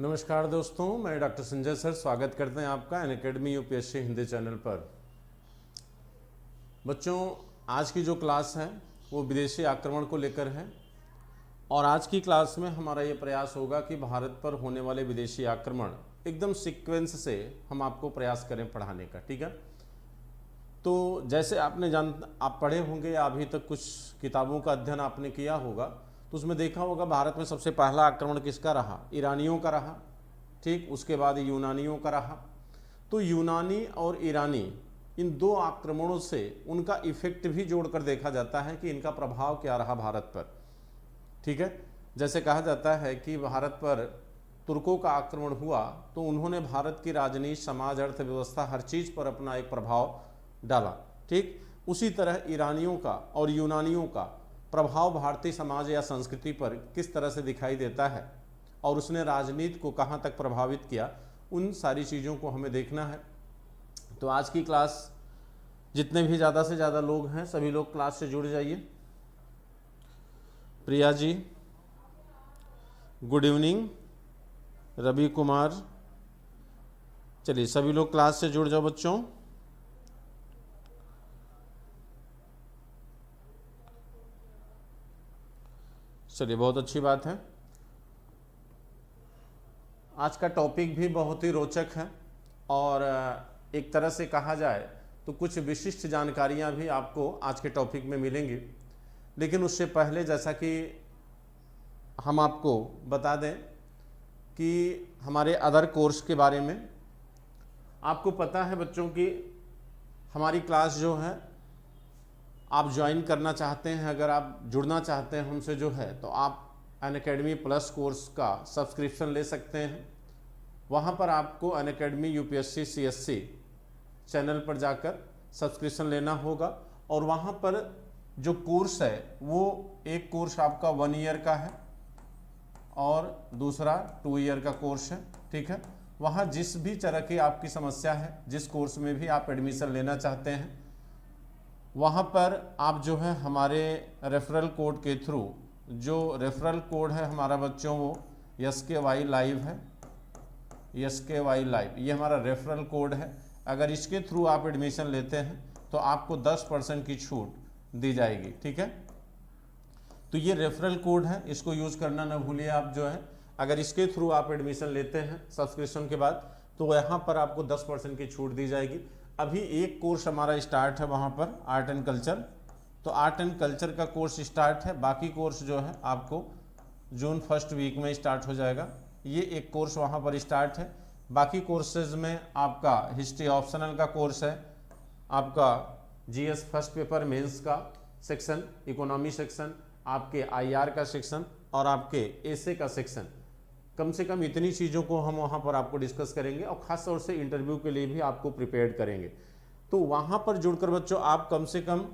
नमस्कार दोस्तों, मैं डॉक्टर संजय सर स्वागत करते हैं आपका अनअकैडमी यूपीएससी हिंदी चैनल पर। बच्चों, आज की जो क्लास है वो विदेशी आक्रमण को लेकर है और आज की क्लास में हमारा ये प्रयास होगा कि भारत पर होने वाले विदेशी आक्रमण एकदम सीक्वेंस से हम आपको प्रयास करें पढ़ाने का। ठीक है, तो जैसे आप पढ़े होंगे या अभी तक कुछ किताबों का अध्ययन आपने किया होगा, तो उसमें देखा होगा भारत में सबसे पहला आक्रमण किसका रहा? ईरानियों का रहा। ठीक, उसके बाद यूनानियों का रहा। तो यूनानी और ईरानी इन दो आक्रमणों से उनका इफेक्ट भी जोड़कर देखा जाता है कि इनका प्रभाव क्या रहा भारत पर। ठीक है, जैसे कहा जाता है कि भारत पर तुर्कों का आक्रमण हुआ तो उन्होंने भारत की राजनीति, समाज, अर्थव्यवस्था, हर चीज़ पर अपना एक प्रभाव डाला। ठीक, उसी तरह ईरानियों का और यूनानियों का प्रभाव भारतीय समाज या संस्कृति पर किस तरह से दिखाई देता है और उसने राजनीति को कहाँ तक प्रभावित किया, उन सारी चीज़ों को हमें देखना है। तो आज की क्लास जितने भी ज़्यादा से ज़्यादा लोग हैं सभी लोग क्लास से जुड़ जाइए। Priya ji, good evening. रवि कुमार, चलिए सभी लोग क्लास से जुड़ जाओ बच्चों। चलिए, बहुत अच्छी बात है। आज का टॉपिक भी बहुत ही रोचक है और एक तरह से कहा जाए तो कुछ विशिष्ट जानकारियां भी आपको आज के टॉपिक में मिलेंगी। लेकिन उससे पहले जैसा कि हम आपको बता दें कि हमारे अदर कोर्स के बारे में आपको पता है बच्चों कि हमारी क्लास जो है आप ज्वाइन करना चाहते हैं, अगर आप जुड़ना चाहते हैं हमसे जो है, तो आप अनअकैडमी प्लस कोर्स का सब्सक्रिप्शन ले सकते हैं। वहाँ पर आपको अनअकैडमी यूपीएससी सीएससी चैनल पर जाकर सब्सक्रिप्शन लेना होगा और वहाँ पर जो कोर्स है वो एक कोर्स आपका 1 ईयर का है और दूसरा 2 ईयर का कोर्स है। ठीक है, वहाँ जिस भी तरह की आपकी समस्या है, जिस कोर्स में भी आप एडमिशन लेना चाहते हैं, वहाँ पर आप जो है हमारे रेफरल कोड के थ्रू, जो रेफरल कोड है हमारा बच्चों वो SKY लाइव है। SKY लाइव ये हमारा रेफरल कोड है। अगर इसके थ्रू आप एडमिशन लेते हैं तो आपको 10% की छूट दी जाएगी। ठीक है, तो ये रेफरल कोड है, इसको यूज़ करना ना भूलिए आप जो है। अगर इसके थ्रू आप एडमिशन लेते हैं सब्सक्रिप्शन के बाद तो यहाँ पर आपको 10% की छूट दी जाएगी। अभी एक कोर्स हमारा स्टार्ट है वहाँ पर आर्ट एंड कल्चर, तो आर्ट एंड कल्चर का कोर्स स्टार्ट है। बाकी कोर्स जो है आपको जून फर्स्ट वीक में स्टार्ट हो जाएगा। ये एक कोर्स वहाँ पर स्टार्ट है। बाकी कोर्सेज में आपका हिस्ट्री ऑप्शनल का कोर्स है, आपका GS फर्स्ट पेपर मेंस का सेक्शन, इकोनॉमी सेक्शन, आपके IR का सेक्शन और आपके एसे का सेक्शन। कम से कम इतनी चीज़ों को हम वहाँ पर आपको डिस्कस करेंगे और ख़ास तौर से इंटरव्यू के लिए भी आपको प्रिपेयर करेंगे। तो वहाँ पर जुड़कर बच्चों आप कम से कम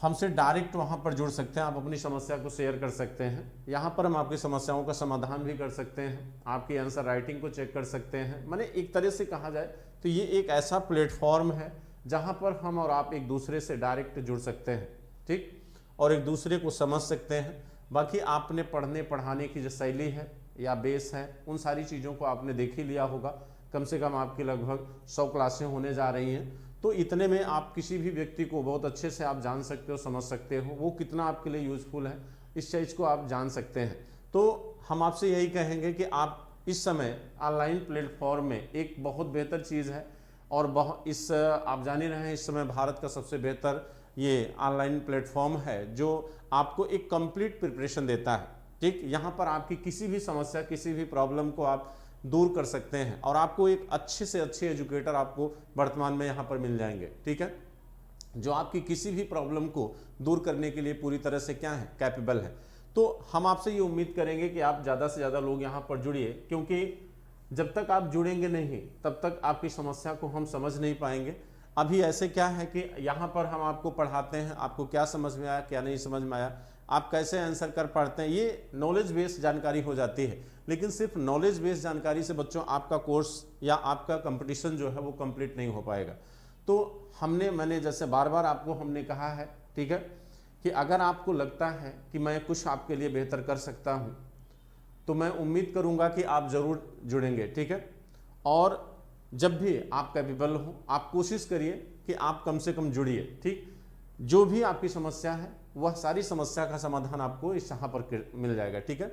हमसे डायरेक्ट वहाँ पर जुड़ सकते हैं। आप अपनी समस्या को शेयर कर सकते हैं। यहाँ पर हम आपकी समस्याओं का समाधान भी कर सकते हैं, आपकी आंसर राइटिंग को चेक कर सकते हैं। माने एक तरह से कहा जाए तो ये एक ऐसा प्लेटफॉर्म है जहाँ पर हम और आप एक दूसरे से डायरेक्ट जुड़ सकते हैं। ठीक, और एक दूसरे को समझ सकते हैं। बाकी आपने पढ़ने पढ़ाने की जो शैली है या बेस है, उन सारी चीज़ों को आपने देख ही लिया होगा। कम से कम आपकी लगभग 100 क्लासें होने जा रही हैं, तो इतने में आप किसी भी व्यक्ति को बहुत अच्छे से आप जान सकते हो, समझ सकते हो, वो कितना आपके लिए यूज़फुल है, इस चीज़ को आप जान सकते हैं। तो हम आपसे यही कहेंगे कि आप इस समय ऑनलाइन प्लेटफॉर्म में एक बहुत बेहतर चीज़ है और आप जान ही रहे हैं इस समय भारत का सबसे बेहतर ये ऑनलाइन प्लेटफॉर्म है जो आपको एक कंप्लीट प्रिपरेशन देता है। ठीक, यहाँ पर आपकी किसी भी समस्या, किसी भी प्रॉब्लम को आप दूर कर सकते हैं और आपको एक अच्छे से अच्छे एजुकेटर आपको वर्तमान में यहाँ पर मिल जाएंगे। ठीक है, जो आपकी किसी भी प्रॉब्लम को दूर करने के लिए पूरी तरह से क्या है, कैपेबल है। तो हम आपसे ये उम्मीद करेंगे कि आप ज़्यादा से ज़्यादा लोग यहाँ पर जुड़िए, क्योंकि जब तक आप जुड़ेंगे नहीं तब तक आपकी समस्या को हम समझ नहीं पाएंगे। अभी ऐसे क्या है कि यहाँ पर हम आपको पढ़ाते हैं, आपको क्या समझ में आया, क्या नहीं समझ में आया, आप कैसे आंसर कर पाते हैं, ये नॉलेज बेस्ड जानकारी हो जाती है। लेकिन सिर्फ नॉलेज बेस्ड जानकारी से बच्चों आपका कोर्स या आपका कंपटीशन जो है वो कंप्लीट नहीं हो पाएगा। तो मैंने जैसे बार बार आपको हमने कहा है, ठीक है, कि अगर आपको लगता है कि मैं कुछ आपके लिए बेहतर कर सकता हूँ तो मैं उम्मीद करूंगा कि आप ज़रूर जुड़ेंगे, ठीक है। और जब भी आप कैपेबल हो, आप कोशिश करिए कि आप कम से कम जुड़िए, ठीक। जो भी आपकी समस्या है वह सारी समस्या का समाधान आपको इस यहाँ पर मिल जाएगा, ठीक है।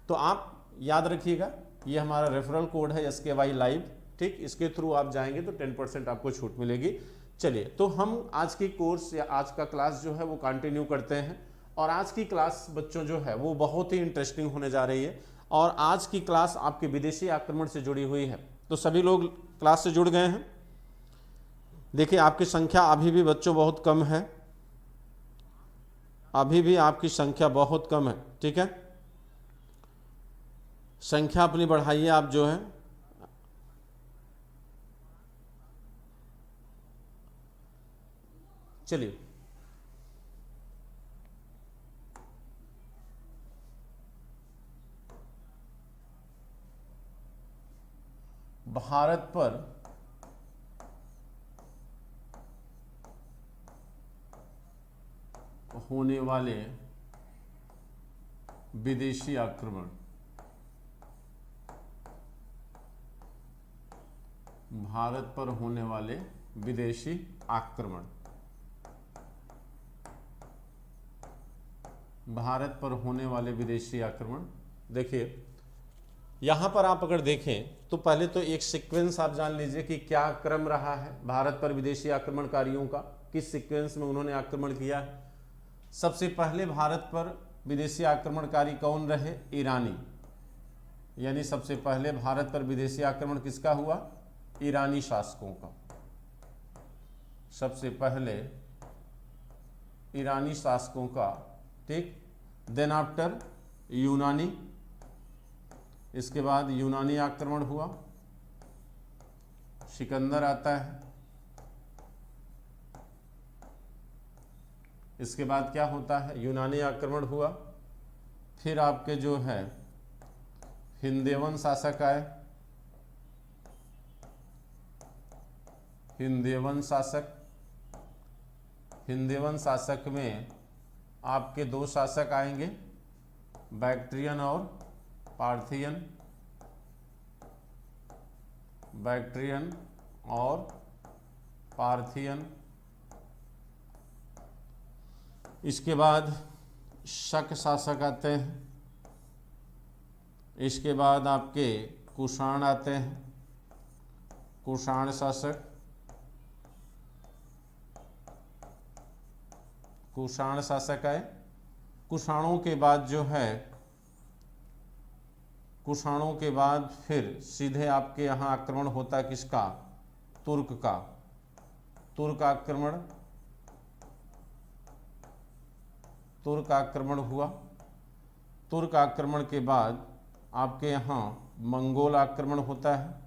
तो आप याद रखिएगा, ये हमारा रेफरल कोड है SKY लाइव, ठीक। इसके थ्रू आप जाएंगे तो 10% आपको छूट मिलेगी। चलिए, तो हम आज की कोर्स या आज का क्लास जो है वो कंटिन्यू करते हैं। और आज की क्लास बच्चों जो है वो बहुत ही इंटरेस्टिंग होने जा रही है। और आज की क्लास आपके विदेशी आक्रमण से जुड़ी हुई है। तो सभी लोग क्लास से जुड़ गए हैं। देखिए, आपकी संख्या अभी भी बच्चों बहुत कम है, अभी भी आपकी संख्या बहुत कम है, ठीक है। संख्या अपनी बढ़ाइए आप जो है। चलिए, भारत पर होने वाले विदेशी आक्रमण, भारत पर होने वाले विदेशी आक्रमण, भारत पर होने वाले विदेशी आक्रमण। देखिए, यहाँ पर आप अगर देखें तो पहले तो एक सीक्वेंस आप जान लीजिए कि क्या क्रम रहा है भारत पर विदेशी आक्रमणकारियों का, किस सीक्वेंस में उन्होंने आक्रमण किया है। सबसे पहले भारत पर विदेशी आक्रमणकारी कौन रहे? ईरानी। यानी सबसे पहले भारत पर विदेशी आक्रमण किसका हुआ? ईरानी शासकों का। सबसे पहले ईरानी शासकों का, ठीक। देन आफ्टर यूनानी, इसके बाद यूनानी आक्रमण हुआ, सिकंदर आता है। इसके बाद क्या होता है? यूनानी आक्रमण हुआ, फिर आपके जो है हिंदेवन शासक आए, हिंदेवन शासक। हिंदेवन शासक में आपके दो शासक आएंगे, बैक्ट्रियन और पार्थियन, बैक्ट्रियन और पार्थियन। इसके बाद शक शासक आते हैं, इसके बाद आपके कुषाण आते हैं, कुषाण शासक। कुषाण शासक आए। कुषाणों के बाद जो है, कुषाणों के बाद फिर सीधे आपके यहाँ आक्रमण होता है किसका? तुर्क का। तुर्क आक्रमण, तुर्क आक्रमण हुआ। तुर्क आक्रमण के बाद आपके यहाँ मंगोल आक्रमण होता है,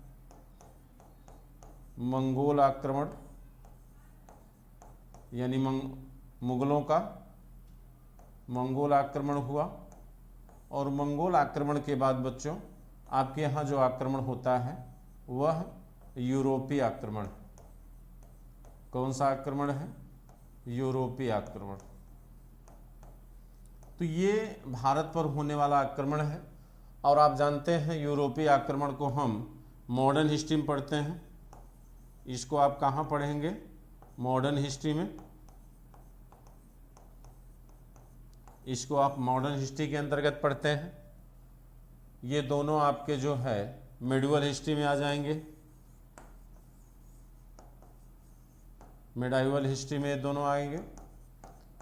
मंगोल आक्रमण, यानी मुगलों का मंगोल आक्रमण हुआ। और मंगोल आक्रमण के बाद बच्चों आपके यहाँ जो आक्रमण होता है वह यूरोपीय आक्रमण। कौन सा आक्रमण है? यूरोपीय आक्रमण। तो ये भारत पर होने वाला आक्रमण है। और आप जानते हैं यूरोपीय आक्रमण को हम मॉडर्न हिस्ट्री में पढ़ते हैं। इसको आप कहाँ पढ़ेंगे? मॉडर्न हिस्ट्री में। इसको आप मॉडर्न हिस्ट्री के अंतर्गत पढ़ते हैं। ये दोनों आपके जो है मिडिवल हिस्ट्री में आ जाएंगे, मिडाइवल हिस्ट्री में ये दोनों आएंगे,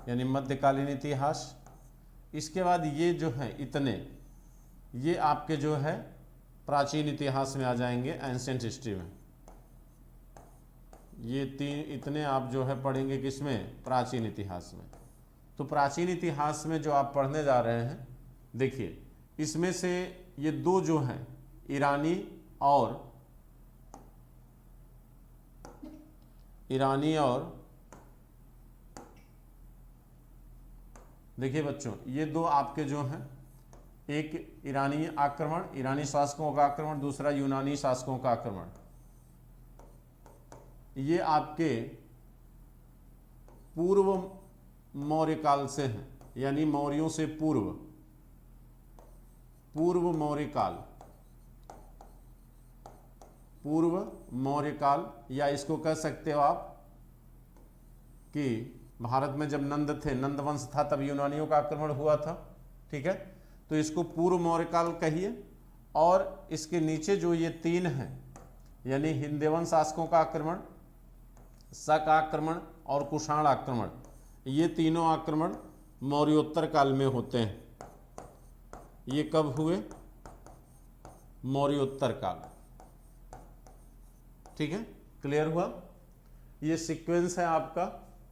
यानी मध्यकालीन इतिहास। इसके बाद ये जो है इतने, ये आपके जो है प्राचीन इतिहास में आ जाएंगे, एंशिएंट हिस्ट्री में। ये तीन इतने आप जो है पढ़ेंगे किसमें? प्राचीन इतिहास में। तो प्राचीन इतिहास में जो आप पढ़ने जा रहे हैं, देखिए इसमें से ये दो जो हैं ईरानी और देखिए बच्चों, ये दो आपके जो हैं, एक ईरानी आक्रमण, ईरानी शासकों का आक्रमण, दूसरा यूनानी शासकों का आक्रमण। ये आपके पूर्व मौर्य काल से हैं, यानी मौर्यों से पूर्व, पूर्व मौर्य काल, पूर्व मौर्य काल, या इसको कह सकते हो आप कि भारत में जब नंद थे, नंद वंश था, तब यूनानियों का आक्रमण हुआ था। ठीक है, तो इसको पूर्व मौर्य काल कहिए। और इसके नीचे जो ये तीन हैं, यानी हिंदवंश शासकों का आक्रमण, शक आक्रमण और कुषाण आक्रमण, ये तीनों आक्रमण मौर्योत्तर काल में होते हैं। ये कब हुए? मौर्योत्तर काल। ठीक है, क्लियर हुआ? ये सीक्वेंस है आपका,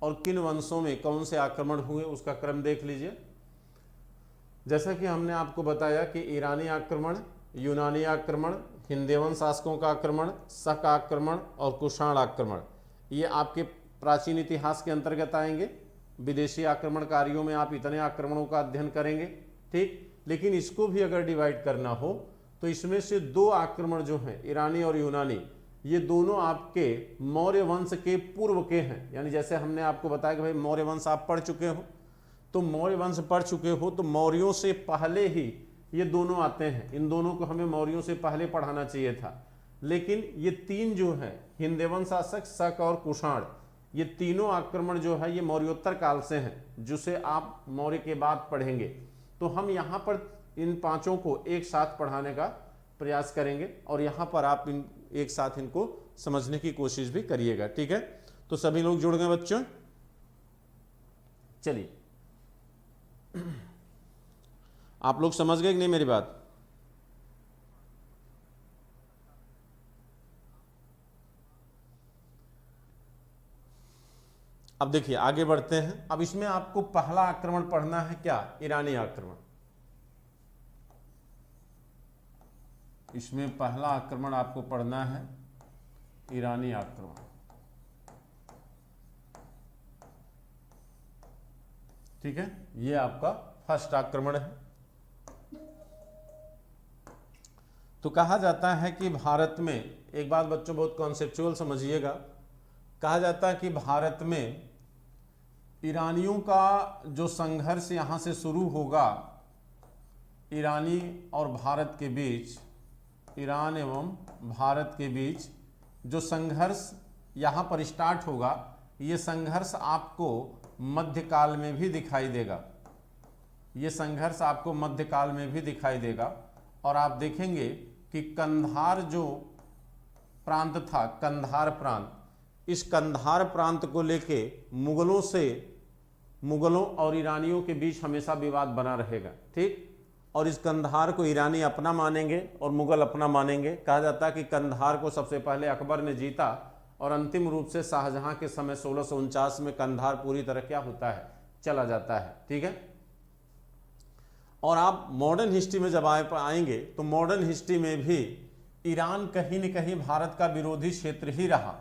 और किन वंशों में कौन से आक्रमण हुए उसका क्रम देख लीजिए। जैसा कि हमने आपको बताया कि ईरानी आक्रमण, यूनानी आक्रमण, हिंदवंश शासकों का आक्रमण, शक आक्रमण और कुषाण आक्रमण, ये आपके प्राचीन इतिहास के अंतर्गत आएंगे। विदेशी आक्रमणकारियों में आप इतने आक्रमणों का अध्ययन करेंगे। ठीक, लेकिन इसको भी अगर डिवाइड करना हो तो इसमें से दो आक्रमण जो हैं, ईरानी और यूनानी, ये दोनों आपके मौर्य वंश के पूर्व के हैं। यानी जैसे हमने आपको बताया कि भाई मौर्य वंश आप पढ़ चुके हो, तो मौर्य वंश पढ़ चुके हो तो मौर्यों से पहले ही ये दोनों आते हैं। इन दोनों को हमें मौर्यों से पहले पढ़ाना चाहिए था, लेकिन ये तीन जो है, हिंदवंश शासक, शक और कुषाण, ये तीनों आक्रमण जो है ये मौर्योत्तर काल से हैं, जिसे आप मौर्य के बाद पढ़ेंगे। तो हम यहाँ पर इन पांचों को एक साथ पढ़ाने का प्रयास करेंगे, और यहाँ पर आप एक साथ इनको समझने की कोशिश भी करिएगा। ठीक है, तो सभी लोग जुड़ गए बच्चों? चलिए, आप लोग समझ गए कि नहीं मेरी बात? अब देखिए आगे बढ़ते हैं। अब इसमें आपको पहला आक्रमण पढ़ना है, क्या? ईरानी आक्रमण। इसमें पहला आक्रमण आपको पढ़ना है ईरानी आक्रमण। ठीक है, ये आपका फर्स्ट आक्रमण है। तो कहा जाता है कि भारत में, एक बात बच्चों बहुत कॉन्सेप्चुअल समझिएगा, कहा जाता है कि भारत में ईरानियों का जो संघर्ष यहाँ से शुरू होगा, ईरानी और भारत के बीच, ईरान एवं भारत के बीच जो संघर्ष यहाँ पर स्टार्ट होगा, ये संघर्ष आपको मध्यकाल में भी दिखाई देगा। ये संघर्ष आपको मध्यकाल में भी दिखाई देगा। और आप देखेंगे कि कंधार जो प्रांत था, कंधार प्रांत, इस कंधार प्रांत को लेके मुगलों और ईरानियों के बीच हमेशा विवाद बना रहेगा। ठीक, और इस कंधार को ईरानी अपना मानेंगे और मुगल अपना मानेंगे। कहा जाता है कि कंधार को सबसे पहले अकबर ने जीता, और अंतिम रूप से शाहजहां के समय 1649 में कंधार पूरी तरह क्या होता है, चला जाता है। ठीक है, और आप मॉडर्न हिस्ट्री में जब आएंगे तो मॉडर्न हिस्ट्री में भी ईरान कहीं न कहीं भारत का विरोधी क्षेत्र ही रहा,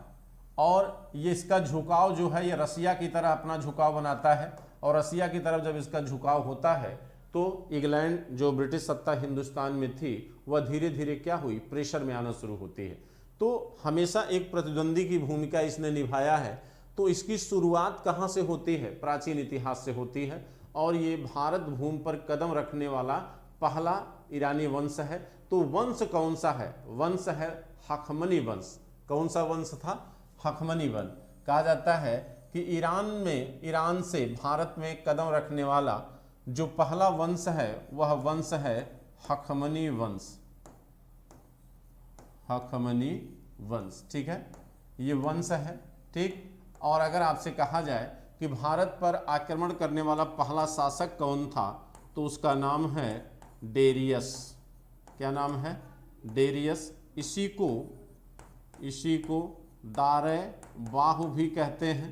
और ये इसका झुकाव जो है ये रसिया की तरह अपना झुकाव बनाता है। और रसिया की तरफ जब इसका झुकाव होता है तो इंग्लैंड, जो ब्रिटिश सत्ता हिंदुस्तान में थी, वह धीरे धीरे क्या हुई, प्रेशर में आना शुरू होती है। तो हमेशा एक प्रतिद्वंदी की भूमिका इसने निभाया है। तो इसकी शुरुआत कहाँ से होती है? प्राचीन इतिहास से होती है, और ये भारत भूमि पर कदम रखने वाला पहला ईरानी वंश है। तो वंश कौन सा है? वंश है हखमनी वंश। कौन सा वंश था? हखमनी वंश। कहा जाता है कि ईरान से भारत में कदम रखने वाला जो पहला वंश है वह वंश है हखमनी वंश। हखमनी वंश, ठीक है, ये वंश है। ठीक, और अगर आपसे कहा जाए कि भारत पर आक्रमण करने वाला पहला शासक कौन था, तो उसका नाम है डेरियस। क्या नाम है? डेरियस। इसी को दारे बाहु भी कहते हैं,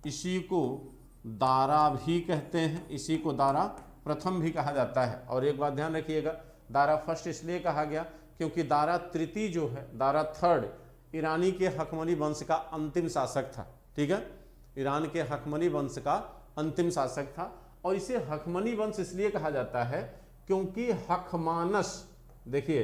इसी को दारा भी कहते हैं, इसी को दारा प्रथम भी कहा जाता है। और एक बात ध्यान रखिएगा, दारा फर्स्ट इसलिए कहा गया क्योंकि दारा तृतीय जो है, दारा थर्ड, ईरानी के हखमनी वंश का अंतिम शासक था। ठीक है, ईरान के हखमनी वंश का अंतिम शासक था। और इसे हखमनी वंश इसलिए कहा जाता है क्योंकि हखमानस, देखिए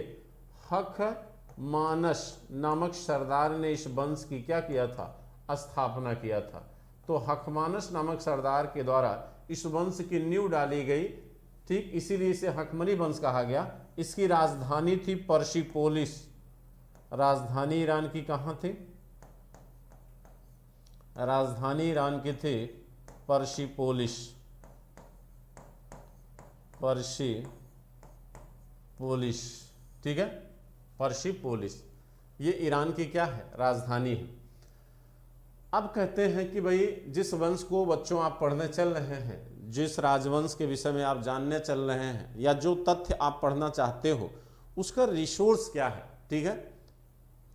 हखमानस नामक सरदार ने इस वंश की क्या किया था? स्थापना किया था। तो हखमानस नामक सरदार के द्वारा इस वंश की नींव डाली गई। ठीक, इसीलिए इसे हखमनी वंश कहा गया। इसकी राजधानी थी पर्सिपोलिस। राजधानी ईरान की कहाँ थी? राजधानी ईरान की थी पर्सिपोलिस। पर्सिपोलिस, ठीक है, पर्सिपोलिस ये ईरान की क्या है? राजधानी है। अब कहते हैं कि भाई जिस वंश को बच्चों आप पढ़ने चल रहे हैं, जिस राजवंश के विषय में आप जानने चल रहे हैं, या जो तथ्य आप पढ़ना चाहते हो, उसका रिसोर्स क्या है, ठीक है,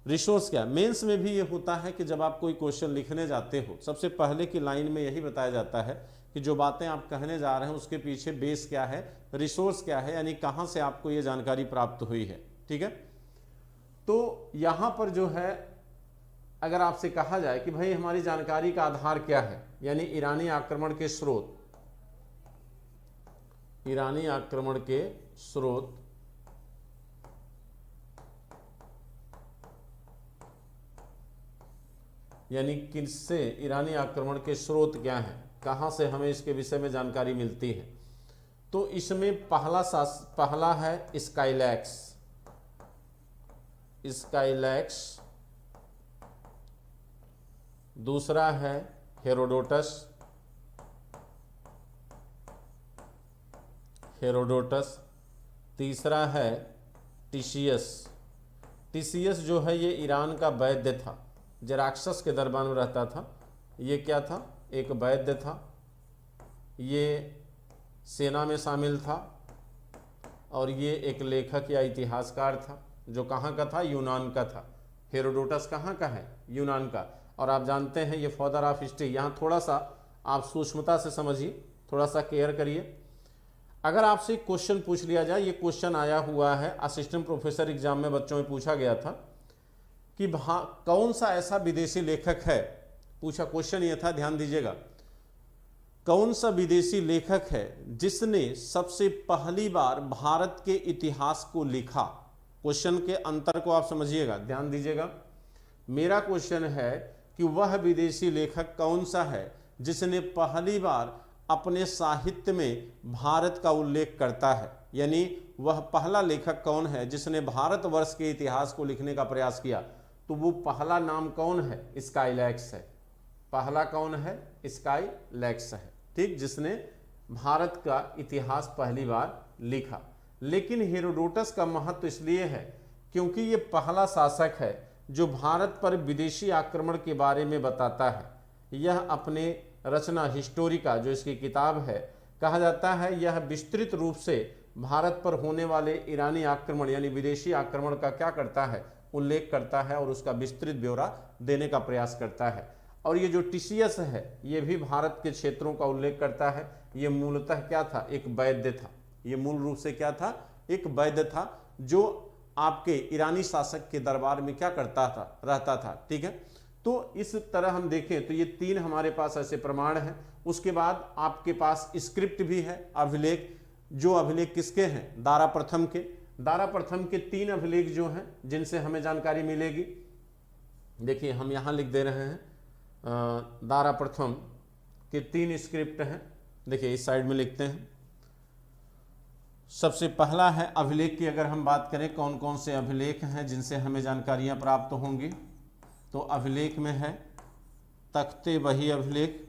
रिसोर्स क्या है। मेंस में भी ये होता है कि जब आप कोई क्वेश्चन लिखने जाते हो, सबसे पहले की लाइन में यही बताया जाता है कि जो बातें आप कहने जा रहे हैं उसके पीछे बेस क्या है, रिसोर्स क्या है, यानी कहाँ से आपको ये जानकारी प्राप्त हुई है, ठीक है। तो यहाँ पर जो है अगर आपसे कहा जाए कि भाई हमारी जानकारी का आधार क्या है, यानी ईरानी आक्रमण के स्रोत, ईरानी आक्रमण के स्रोत, यानी किससे, ईरानी आक्रमण के स्रोत क्या हैं, कहां से हमें इसके विषय में जानकारी मिलती है। तो इसमें पहला है स्काईलैक्स, स्काईलैक्स, दूसरा है हेरोडोटस, हेरोडोटस, तीसरा है टिशियस। टिशियस जो है ये ईरान का वैद्य था, जराक्सस के दरबार में रहता था। ये क्या था? एक वैद्य था, ये सेना में शामिल था, और ये एक लेखक या इतिहासकार था जो कहाँ का था? यूनान का था। हेरोडोटस कहाँ का है? यूनान का। और आप जानते हैं ये फादर ऑफ हिस्ट्री, यहाँ थोड़ा सा आप सूक्ष्मता से समझिए, थोड़ा सा केयर करिए। अगर आपसे एक क्वेश्चन पूछ लिया जाए, ये क्वेश्चन आया हुआ है असिस्टेंट प्रोफेसर एग्जाम में, बच्चों में पूछा गया था कि कौन सा ऐसा विदेशी लेखक है, पूछा क्वेश्चन ये था, ध्यान दीजिएगा, कौन सा विदेशी लेखक है जिसने सबसे पहली बार भारत के इतिहास को लिखा। क्वेश्चन के अंतर को आप समझिएगा, ध्यान दीजिएगा। मेरा क्वेश्चन है कि वह विदेशी लेखक कौन सा है जिसने पहली बार अपने साहित्य में भारत का उल्लेख करता है, यानी वह पहला लेखक कौन है जिसने भारतवर्ष के इतिहास को लिखने का प्रयास किया। तो वो पहला नाम कौन है? स्काईलैक्स है। पहला कौन है? स्काईलैक्स है, ठीक, जिसने भारत का इतिहास पहली बार लिखा। लेकिन हेरोडोटस का महत्व इसलिए है क्योंकि ये पहला शासक है जो भारत पर विदेशी आक्रमण के बारे में बताता है। यह अपने रचना हिस्टोरिका, जो इसकी किताब है, कहा जाता है यह विस्तृत रूप से भारत पर होने वाले ईरानी आक्रमण यानी विदेशी आक्रमण का क्या करता है? उल्लेख करता है और उसका विस्तृत ब्यौरा देने का प्रयास करता है। और ये जो टिशियस है ये भी भारत के क्षेत्रों का उल्लेख करता है। ये मूलतः क्या था? एक वैद्य था। ये मूल रूप से क्या था? एक वैद्य था जो आपके ईरानी शासक के दरबार में क्या करता था? रहता था, ठीक है। तो इस तरह हम देखें तो ये तीन हमारे पास ऐसे प्रमाण हैं। उसके बाद आपके पास स्क्रिप्ट भी है, अभिलेख। जो अभिलेख किसके हैं? दारा प्रथम के। दारा प्रथम के तीन अभिलेख जो हैं जिनसे हमें जानकारी मिलेगी, देखिए हम यहाँ लिख दे रहे हैं, दारा प्रथम के तीन स्क्रिप्ट हैं। देखिए इस साइड में लिखते हैं। सबसे पहला है अभिलेख की अगर हम बात करें, कौन कौन से अभिलेख हैं जिनसे हमें जानकारियाँ प्राप्त होंगी, तो अभिलेख में है तख्ते बही अभिलेख,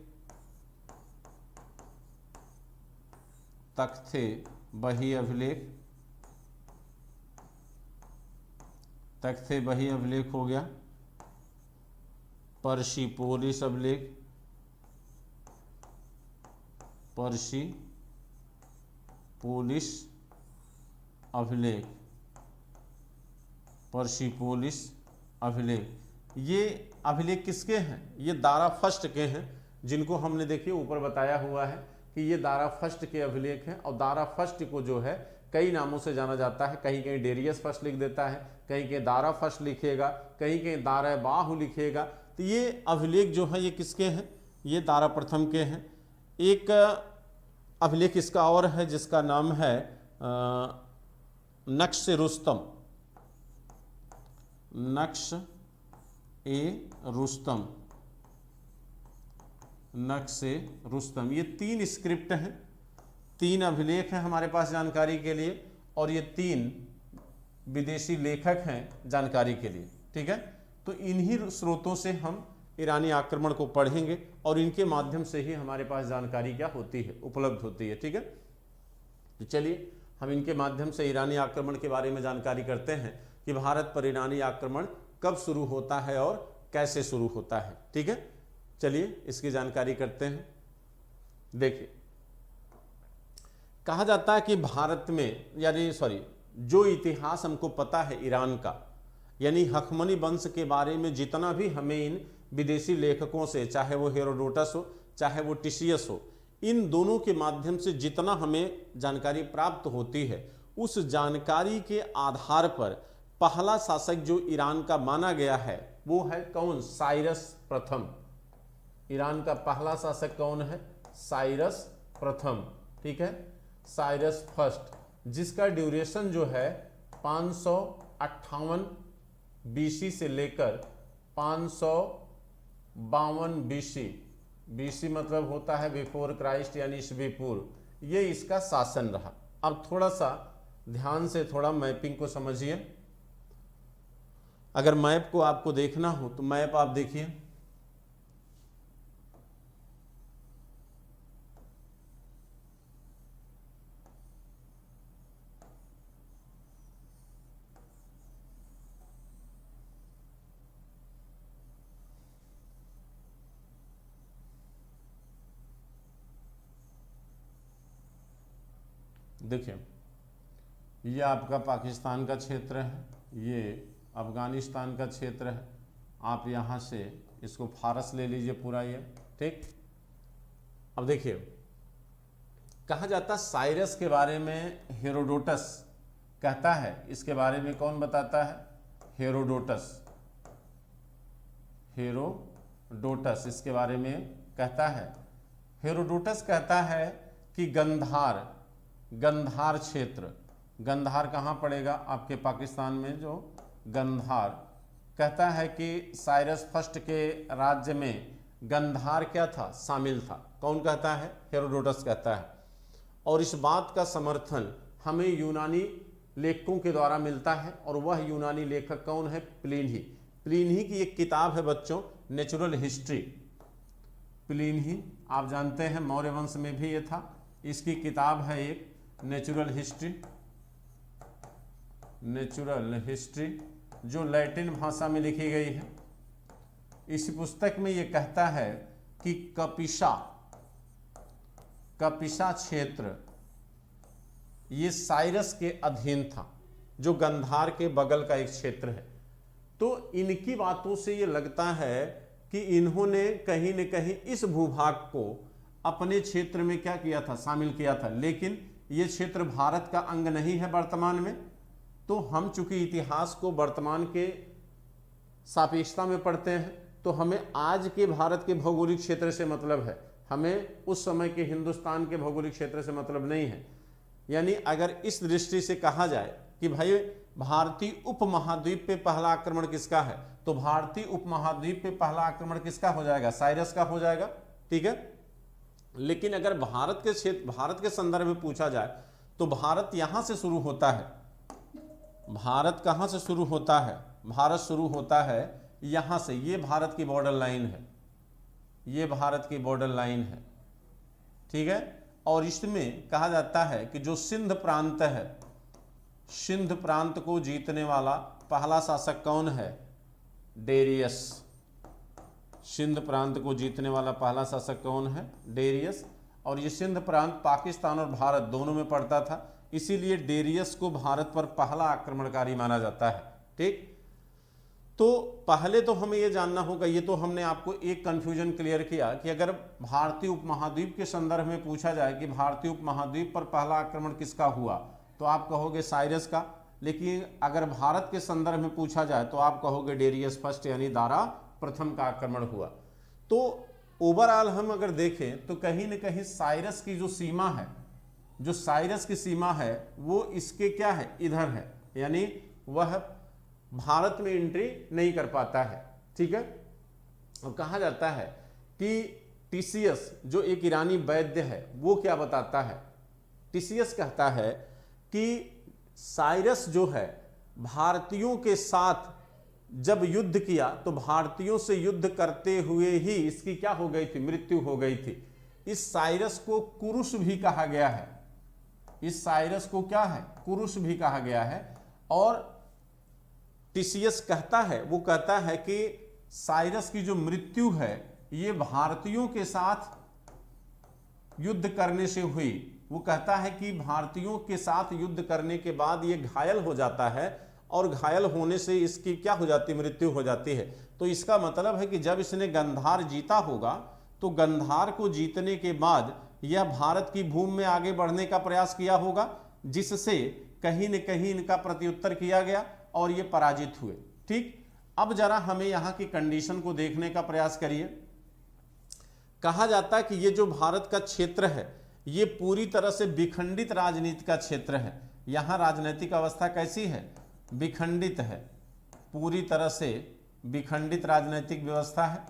तख्ते बही अभिलेख, तख्ते बही अभिलेख हो गया। पर्सिपोलिस अभिलेख, पर्सिपोलिस अभिलेख, पर्सिपोलिस अभिलेख। ये अभिलेख किसके हैं? ये दारा फर्स्ट के हैं, जिनको हमने देखिए ऊपर बताया हुआ है कि ये दारा फर्स्ट के अभिलेख हैं। और दारा फर्स्ट को जो है कई नामों से जाना जाता है। कहीं कहीं डेरियस फर्स्ट लिख देता है, कहीं कहीं दारा फर्स्ट लिखेगा, कहीं कहीं दारा बाहु लिखेगा। तो ये अभिलेख जो है ये किसके हैं? ये दारा प्रथम के हैं। एक अभिलेख इसका और है जिसका नाम है नक्श रुस्तम, नक्श ए रुस्तम, नक्श ए रुस्तम। ये तीन स्क्रिप्ट हैं, तीन अभिलेख हैं हमारे पास जानकारी के लिए। और ये 3 विदेशी लेखक हैं जानकारी के लिए। ठीक है, तो इन्हीं स्रोतों से हम ईरानी आक्रमण को पढ़ेंगे और इनके माध्यम से ही हमारे पास जानकारी क्या होती है, उपलब्ध होती है। ठीक है, तो चलिए हम इनके माध्यम से ईरानी आक्रमण के बारे में जानकारी करते हैं कि भारत पर ईरानी आक्रमण कब शुरू होता है और कैसे शुरू होता है। ठीक है, चलिए इसकी जानकारी करते हैं। देखिए, कहा जाता है कि भारत में जो इतिहास हमको पता है ईरान का, यानी हखमनी वंश के बारे में जितना भी हमें इन विदेशी लेखकों से, चाहे वो हेरोडोटस हो चाहे वो टिसियस हो, इन दोनों के माध्यम से जितना हमें जानकारी प्राप्त होती है, उस जानकारी के आधार पर पहला शासक जो ईरान का माना गया है वो है कौन? साइरस प्रथम। ईरान का पहला शासक कौन है? साइरस प्रथम। ठीक है, साइरस फर्स्ट, जिसका ड्यूरेशन जो है 558 बीसी से लेकर 552 बीसी। बीसी मतलब होता है बिफोर क्राइस्ट, यानी ईस्वी पूर्व। ये इसका शासन रहा। अब थोड़ा सा ध्यान से थोड़ा मैपिंग को समझिए। अगर मैप को आपको देखना हो तो मैप आप देखिए, देखिए ये आपका पाकिस्तान का क्षेत्र है, ये अफगानिस्तान का क्षेत्र है। आप यहाँ से इसको फारस ले लीजिए पूरा ये। ठीक, अब देखिए कहा जाता साइरस के बारे में हेरोडोटस कहता है, इसके बारे में कौन बताता है? हेरोडोटस। हेरोडोटस इसके बारे में कहता है। हेरोडोटस कहता है कि गंधार क्षेत्र, गंधार कहाँ पड़ेगा? आपके पाकिस्तान में जो गंधार, कहता है कि साइरस फर्स्ट के राज्य में गंधार क्या था? शामिल था। कौन कहता है? हेरोडोटस कहता है। और इस बात का समर्थन हमें यूनानी लेखकों के द्वारा मिलता है, और वह यूनानी लेखक कौन है? प्लिनी। प्लिनी की एक किताब है बच्चों, नेचुरल हिस्ट्री। प्लिनी आप जानते हैं मौर्य वंश में भी ये था। इसकी किताब है एक नेचुरल हिस्ट्री जो लैटिन भाषा में लिखी गई है। इस पुस्तक में ये कहता है कि कपिसा क्षेत्र ये साइरस के अधीन था, जो गंधार के बगल का एक क्षेत्र है। तो इनकी बातों से ये लगता है कि इन्होंने कहीं न कहीं इस भूभाग को अपने क्षेत्र में क्या किया था? शामिल किया था। लेकिन ये क्षेत्र भारत का अंग नहीं है वर्तमान में। तो हम चूंकि इतिहास को वर्तमान के सापेक्षता में पढ़ते हैं, तो हमें आज के भारत के भौगोलिक क्षेत्र से मतलब है, हमें उस समय के हिंदुस्तान के भौगोलिक क्षेत्र से मतलब नहीं है। यानी अगर इस दृष्टि से कहा जाए कि भाई भारतीय उपमहाद्वीप पे पहला आक्रमण किसका है, तो भारतीय उपमहाद्वीप पे पहला आक्रमण किसका हो जाएगा? साइरस का हो जाएगा। ठीक है, लेकिन अगर भारत के संदर्भ में पूछा जाए तो भारत यहां से शुरू होता है। भारत कहां से शुरू होता है? भारत शुरू होता है यहां से। ये भारत की बॉर्डर लाइन है, ये भारत की बॉर्डर लाइन है। ठीक है, और इसमें कहा जाता है कि जो सिंध प्रांत है, सिंध प्रांत को जीतने वाला पहला शासक कौन है? डेरियस। सिंध प्रांत को जीतने वाला पहला शासक कौन है? डेरियस। और ये सिंध प्रांत पाकिस्तान और भारत दोनों में पड़ता था, इसीलिए डेरियस को भारत पर पहला आक्रमणकारी माना जाता है। ठीक, तो पहले तो हमें यह जानना होगा, ये तो हमने आपको एक कंफ्यूजन क्लियर किया कि अगर भारतीय उपमहाद्वीप के संदर्भ में पूछा जाए कि भारतीय उपमहाद्वीप पर पहला आक्रमण किसका हुआ, तो आप कहोगे साइरस का। लेकिन अगर भारत के संदर्भ में पूछा जाए तो आप कहोगे डेरियस फर्स्ट, यानी दारा प्रथम का आक्रमण हुआ। तो ओवरऑल हम अगर देखें तो कहीं न कहीं साइरस की जो सीमा है, जो साइरस की सीमा है वो इसके क्या है? इधर है, यानी वह भारत में एंट्री नहीं कर पाता है। ठीक है, और कहा जाता है कि टिसियस जो एक ईरानी वैद्य है वो क्या बताता है? टिसियस कहता है कि साइरस जो है भारतीयों के साथ जब युद्ध किया तो भारतीयों से युद्ध करते हुए ही इसकी क्या हो गई थी, मृत्यु हो गई थी। इस साइरस को कुरुस भी कहा गया है, इस साइरस को क्या है, कुरुस भी कहा गया है। और टीसीएस कहता है, वो कहता है कि साइरस की जो मृत्यु है ये भारतीयों के साथ युद्ध करने से हुई। वो कहता है कि भारतीयों के साथ युद्ध करने के बाद ये घायल हो जाता है और घायल होने से इसकी क्या हो जाती है, मृत्यु हो जाती है। तो इसका मतलब है कि जब इसने गंधार जीता होगा तो गंधार को जीतने के बाद यह भारत की भूमि में आगे बढ़ने का प्रयास किया होगा, जिससे कहीं न कहीं इनका प्रत्युत्तर किया गया और ये पराजित हुए। ठीक, अब जरा हमें यहाँ की कंडीशन को देखने का प्रयास करिए। कहा जाता है कि ये जो भारत का क्षेत्र है ये पूरी तरह से विखंडित राजनीति का क्षेत्र है। यहाँ राजनीतिक अवस्था कैसी है, विखंडित है, पूरी तरह से विखंडित राजनीतिक व्यवस्था है।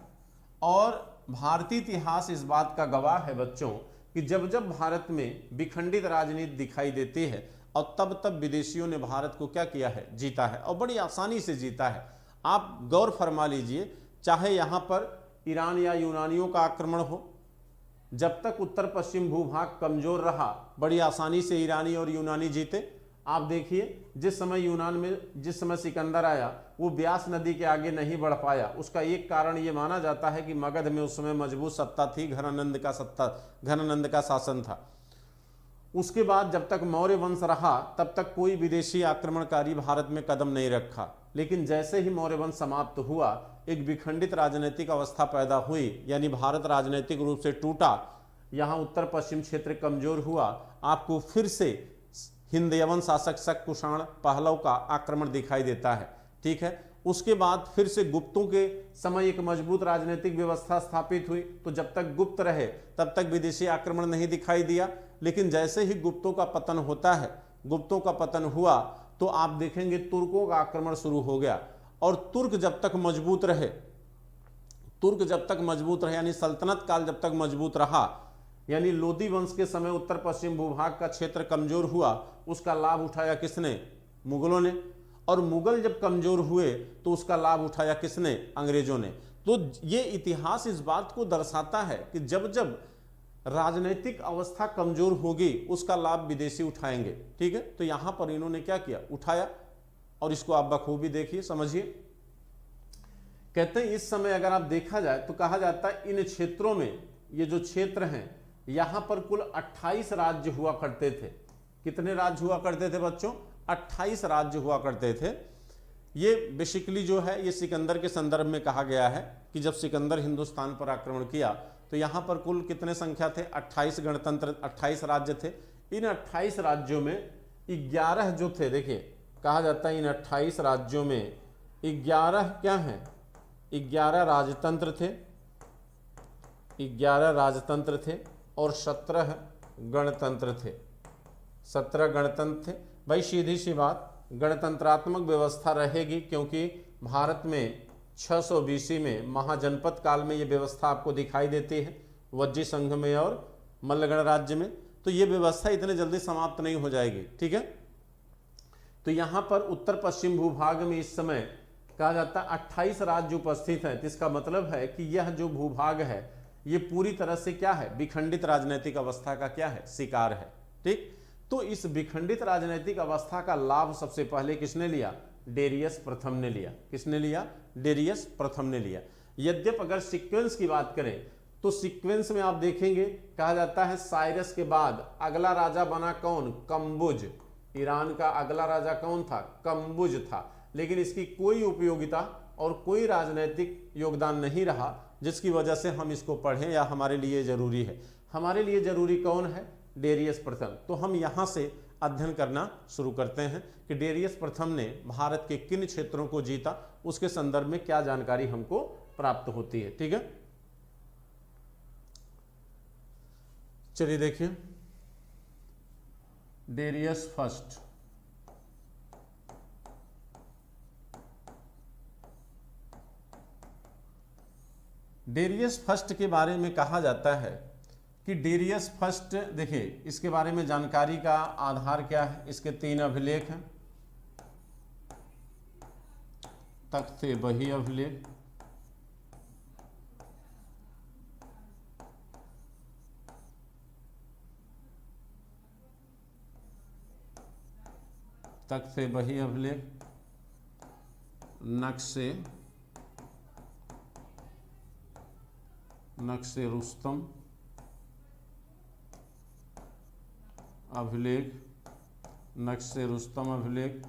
और भारतीय इतिहास इस बात का गवाह है बच्चों कि जब जब भारत में विखंडित राजनीति दिखाई देती है और तब तब विदेशियों ने भारत को क्या किया है, जीता है, और बड़ी आसानी से जीता है। आप गौर फरमा लीजिए, चाहे यहाँ पर ईरान या यूनानियों का आक्रमण हो, जब तक उत्तर पश्चिम भूभाग कमजोर रहा बड़ी आसानी से ईरानी और यूनानी जीते। आप देखिए जिस समय यूनान में जिस समय सिकंदर आया वो ब्यास नदी के आगे नहीं बढ़ पाया, उसका एक कारण ये माना जाता है कि मगध में उस समय मजबूत सत्ता थी, घनानंद का शासन था। उसके बाद जब तक मौर्य वंश रहा तब तक कोई विदेशी आक्रमणकारी भारत में कदम नहीं रखा। लेकिन जैसे ही मौर्य वंश समाप्त हुआ एक विखंडित राजनीतिक अवस्था पैदा हुई, यानी भारत राजनीतिक रूप से टूटा, यहाँ उत्तर पश्चिम क्षेत्र कमजोर हुआ। आपको फिर से हिंद यवन शासक शक कुषाण पहलव का आक्रमण दिखाई देता है। ठीक है, उसके बाद फिर से गुप्तों के समय एक मजबूत राजनीतिक व्यवस्था स्थापित हुई। तो जब तक गुप्त रहे तब तक विदेशी आक्रमण नहीं दिखाई दिया। लेकिन जैसे ही गुप्तों का पतन होता है, गुप्तों का पतन हुआ तो आप देखेंगे तुर्कों का आक्रमण शुरू हो गया। और तुर्क जब तक मजबूत रहे यानी सल्तनत काल जब तक मजबूत रहा, यानी लोदी वंश के समय उत्तर पश्चिम भूभाग का क्षेत्र कमजोर हुआ, उसका लाभ उठाया किसने, मुगलों ने। और मुगल जब कमजोर हुए तो उसका लाभ उठाया किसने, अंग्रेजों ने। तो ये इतिहास इस बात को दर्शाता है कि जब जब राजनीतिक अवस्था कमजोर होगी उसका लाभ विदेशी उठाएंगे। ठीक है, तो यहां पर इन्होंने क्या किया, उठाया। और इसको आप बखूबी देखिए, समझिए। कहते हैं इस समय अगर आप देखा जाए तो कहा जाता है इन क्षेत्रों में, ये जो क्षेत्र हैं यहां पर कुल 28 राज्य हुआ करते थे। कितने राज्य हुआ करते थे बच्चों, 28 राज्य हुआ करते थे। ये बेसिकली जो है ये सिकंदर के संदर्भ में कहा गया है कि जब सिकंदर हिंदुस्तान पर आक्रमण किया तो यहाँ पर कुल कितने संख्या थे, 28 गणतंत्र, 28 राज्य थे। इन 28 राज्यों में 11 जो थे, देखिए कहा जाता है इन 28 राज्यों में 11 क्या हैं, 11 राजतंत्र थे, 11 राजतंत्र थे और 17 गणतंत्र थे। 17 गणतंत्र थे। भाई सीधी सी बात, गणतंत्रात्मक व्यवस्था रहेगी क्योंकि भारत में 600 BC में महाजनपद काल में ये व्यवस्था आपको दिखाई देती है, वज्जी संघ में और मल्लगण राज्य में। तो ये व्यवस्था इतने जल्दी समाप्त नहीं हो जाएगी। ठीक है, तो यहाँ पर उत्तर पश्चिम भूभाग में इस समय कहा जाता है 28 राज्य उपस्थित हैं। तो इसका मतलब है कि यह जो भूभाग है ये पूरी तरह से क्या है, विखंडित राजनीतिक अवस्था का क्या है, शिकार है। ठीक, तो इस विखंडित राजनीतिक अवस्था का लाभ सबसे पहले किसने लिया, डेरियस प्रथम ने लिया। किसने लिया, डेरियस प्रथम ने लिया। यद्यप अगर सीक्वेंस की बात करें तो सीक्वेंस में आप देखेंगे कहा जाता है साइरस के बाद अगला राजा बना कौन, कम्बुज। ईरान का अगला राजा कौन था, कम्बुज था। लेकिन इसकी कोई उपयोगिता और कोई राजनीतिक योगदान नहीं रहा, जिसकी वजह से हम इसको पढ़ें या हमारे लिए जरूरी है। हमारे लिए जरूरी कौन है, डेरियस प्रथम। तो हम यहाँ से अध्ययन करना शुरू करते हैं कि डेरियस प्रथम ने भारत के किन क्षेत्रों को जीता, उसके संदर्भ में क्या जानकारी हमको प्राप्त होती है। ठीक है, चलिए देखिए, डेरियस फर्स्ट। डेरियस फर्स्ट के बारे में कहा जाता है कि डेरियस फर्स्ट, देखिए इसके बारे में जानकारी का आधार क्या है, इसके 3 अभिलेख हैं। तख्ते बही अभिलेख, तख्ते बही अभिलेख, नक्शे रुस्तम अभिलेख, नक्शे रुस्तम अभिलेख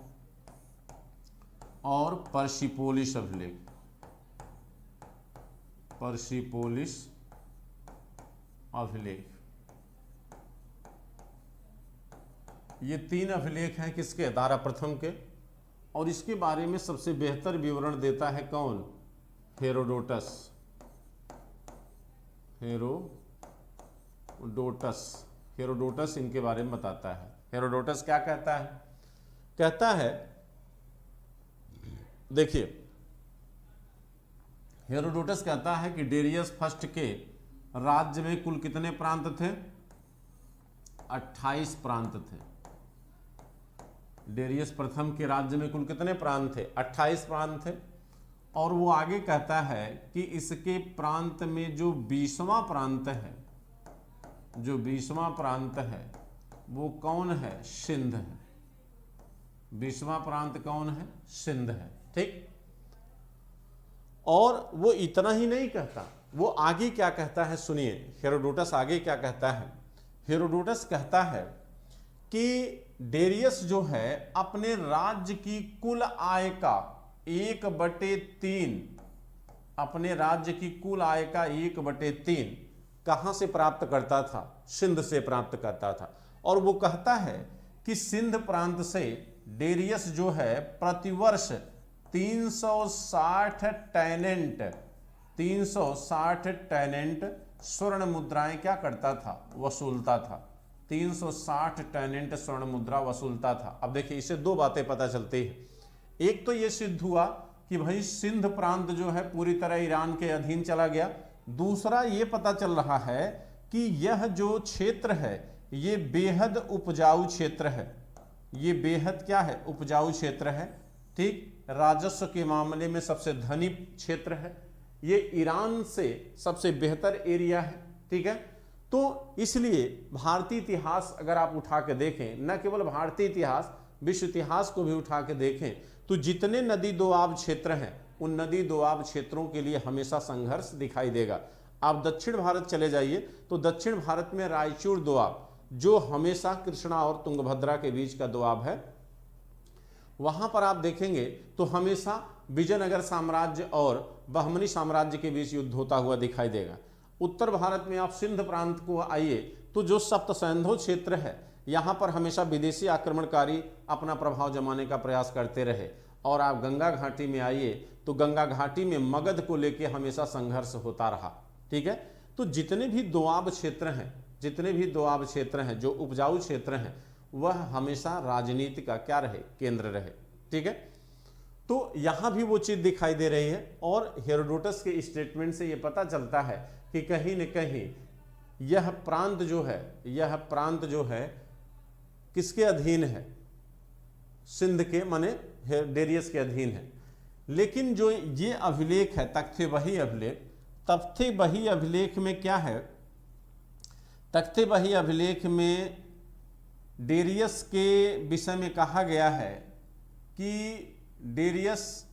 और पर्सिपोलिस अभिलेख, पर्सिपोलिस अभिलेख। ये 3 अभिलेख हैं किसके, दारा प्रथम के। और इसके बारे में सबसे बेहतर विवरण देता है कौन, हेरोडोटस। हेरोडोटस इनके बारे में बताता है। हेरोडोटस क्या कहता है, कहता है, देखिए हेरोडोटस कहता है कि डेरियस फर्स्ट के राज्य में कुल कितने प्रांत थे, 28 प्रांत थे। डेरियस प्रथम के राज्य में कुल कितने प्रांत थे, 28 प्रांत थे। और वो आगे कहता है कि इसके प्रांत में जो 20वां प्रांत है, जो 20वां प्रांत है वो कौन है, सिंध है। 20वां प्रांत कौन है, सिंध है। ठीक। और वो इतना ही नहीं कहता, वो आगे क्या कहता है सुनिए, हेरोडोटस आगे क्या कहता है। हेरोडोटस कहता है कि डेरियस जो है अपने राज्य की कुल आय का 1/3, अपने राज्य की कुल आय का 1/3 कहां से प्राप्त करता था, सिंध से प्राप्त करता था। और वो कहता है कि सिंध प्रांत से डेरियस जो है प्रतिवर्ष 360 टैलेंट स्वर्ण मुद्राएं क्या करता था, वसूलता था। 360 टैलेंट स्वर्ण मुद्रा वसूलता था। अब देखिए इससे 2 बातें पता चलती है। एक तो ये सिद्ध हुआ कि भाई सिंध प्रांत जो है पूरी तरह ईरान के अधीन चला गया। दूसरा ये पता चल रहा है कि यह जो क्षेत्र है ये बेहद उपजाऊ क्षेत्र है। ये बेहद क्या है, उपजाऊ क्षेत्र है। ठीक। राजस्व के मामले में सबसे धनी क्षेत्र है। ये ईरान से सबसे बेहतर एरिया है। ठीक है। तो इसलिए भारतीय इतिहास अगर आप उठा के देखें, न केवल भारतीय इतिहास, विश्व इतिहास को भी उठा के देखें, तो जितने नदी दोआब क्षेत्र हैं उन नदी दोआब क्षेत्रों के लिए हमेशा संघर्ष दिखाई देगा। आप दक्षिण भारत चले जाइए तो दक्षिण भारत में रायचूर दोआब, जो हमेशा कृष्णा और तुंगभद्रा के बीच का दोआब है, वहां पर आप देखेंगे तो हमेशा विजयनगर साम्राज्य और बहमनी साम्राज्य के बीच युद्ध होता हुआ दिखाई देगा। उत्तर भारत में आप सिंध प्रांत को आइए तो जो सप्त सिंधु क्षेत्र है, यहाँ पर हमेशा विदेशी आक्रमणकारी अपना प्रभाव जमाने का प्रयास करते रहे। और आप गंगा घाटी में आइए तो गंगा घाटी में मगध को लेकर हमेशा संघर्ष होता रहा। ठीक है। तो जितने भी दोआब क्षेत्र हैं, जितने भी दोआब क्षेत्र हैं, जो उपजाऊ क्षेत्र हैं, वह हमेशा राजनीति का क्या रहे, केंद्र रहे। ठीक है। तो यहाँ भी वो चीज दिखाई दे रही है। और हेरोडोटस के स्टेटमेंट से ये पता चलता है कि कहीं न कहीं यह प्रांत जो है किसके अधीन है, सिंध के, माने डेरियस के अधीन है। लेकिन जो ये अभिलेख है तख्ते बही अभिलेख, तख्ते बही अभिलेख में क्या है, तख्ते बही अभिलेख में डेरियस के विषय में कहा गया है कि डेरियस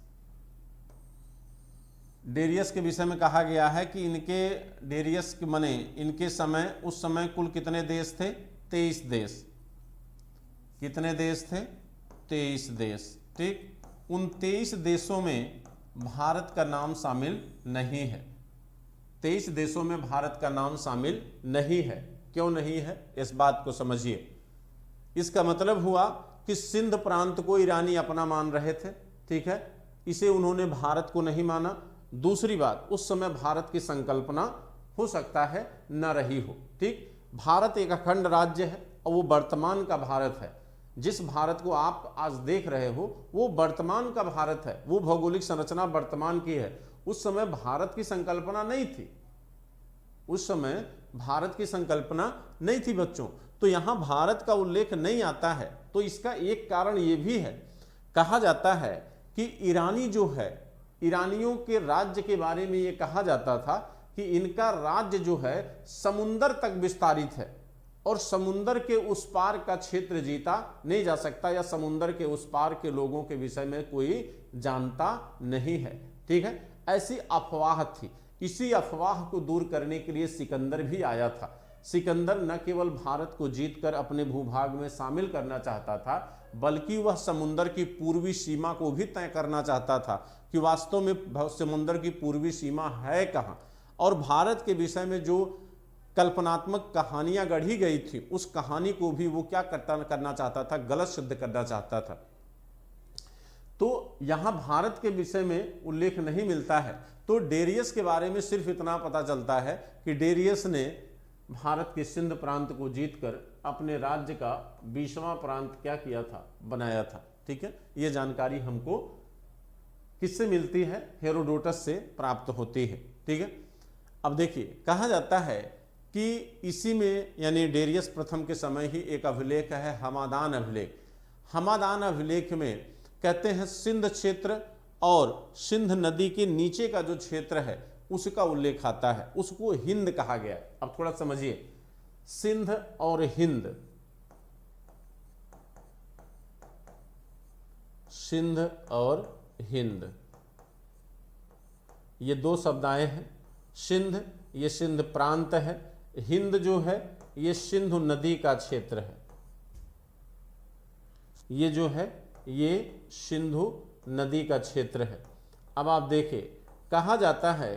के विषय में कहा गया है कि इनके समय, उस समय कुल कितने देश थे, 23 देश। कितने देश थे, 23 देश। ठीक। उन 23 देशों में भारत का नाम शामिल नहीं है। 23 देशों में भारत का नाम शामिल नहीं है। क्यों नहीं है, इस बात को समझिए। इसका मतलब हुआ कि सिंध प्रांत को ईरानी अपना मान रहे थे। ठीक है। इसे उन्होंने भारत को नहीं माना। दूसरी बात, उस समय भारत की संकल्पना हो सकता है न रही हो। ठीक। भारत एक अखंड राज्य है और वो वर्तमान का भारत है। जिस भारत को आप आज देख रहे हो वो वर्तमान का भारत है, वो भौगोलिक संरचना वर्तमान की है। उस समय भारत की संकल्पना नहीं थी। उस समय भारत की संकल्पना नहीं थी बच्चों, तो यहाँ भारत का उल्लेख नहीं आता है। तो इसका एक कारण ये भी है, कहा जाता है कि ईरानी जो है, ईरानियों के राज्य के बारे में ये कहा जाता था कि इनका राज्य जो है समुंदर तक विस्तारित है और समुंदर के उस पार का क्षेत्र जीता नहीं जा सकता, या समुंदर के उस पार के लोगों के विषय में कोई जानता नहीं है। ठीक है, ऐसी अफवाह थी। इसी अफवाह को दूर करने के लिए सिकंदर भी आया था। सिकंदर न केवल भारत को जीतकर अपने भूभाग में शामिल करना चाहता था, बल्कि वह समुद्र की पूर्वी सीमा को भी तय करना चाहता था कि वास्तव में समुद्र की पूर्वी सीमा है कहाँ, और भारत के विषय में जो कल्पनात्मक कहानियां गढ़ी गई थी उस कहानी को भी वो क्या करना चाहता था, गलत सिद्ध करना चाहता था। तो यहाँ भारत के विषय में उल्लेख नहीं मिलता है। तो डेरियस के बारे में सिर्फ इतना पता चलता है कि डेरियस ने भारत के सिंध प्रांत को जीतकर अपने राज्य का 20वां प्रांत क्या किया था, बनाया था। ठीक है, ये जानकारी हमको किससे मिलती है, हेरोडोटस से प्राप्त होती है। ठीक है, अब देखिए कहा जाता है कि इसी में यानी डेरियस प्रथम के समय ही एक अभिलेख है, हमादान अभिलेख। हमादान अभिलेख में कहते हैं सिंध क्षेत्र और सिंध नदी के नीचे का जो क्षेत्र है उसका उल्लेख आता है, उसको हिंद कहा गया है। अब थोड़ा समझिए, सिंध और हिंद, सिंध और हिंद ये दो शब्द आए हैं। सिंध ये सिंध प्रांत है, हिंद जो है ये सिंधु नदी का क्षेत्र है। ये जो है ये सिंधु नदी का क्षेत्र है। अब आप देखिए, कहा जाता है